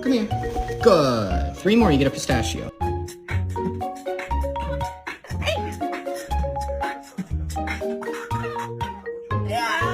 Come here. Good. 3 more, you get a pistachio. Yeah.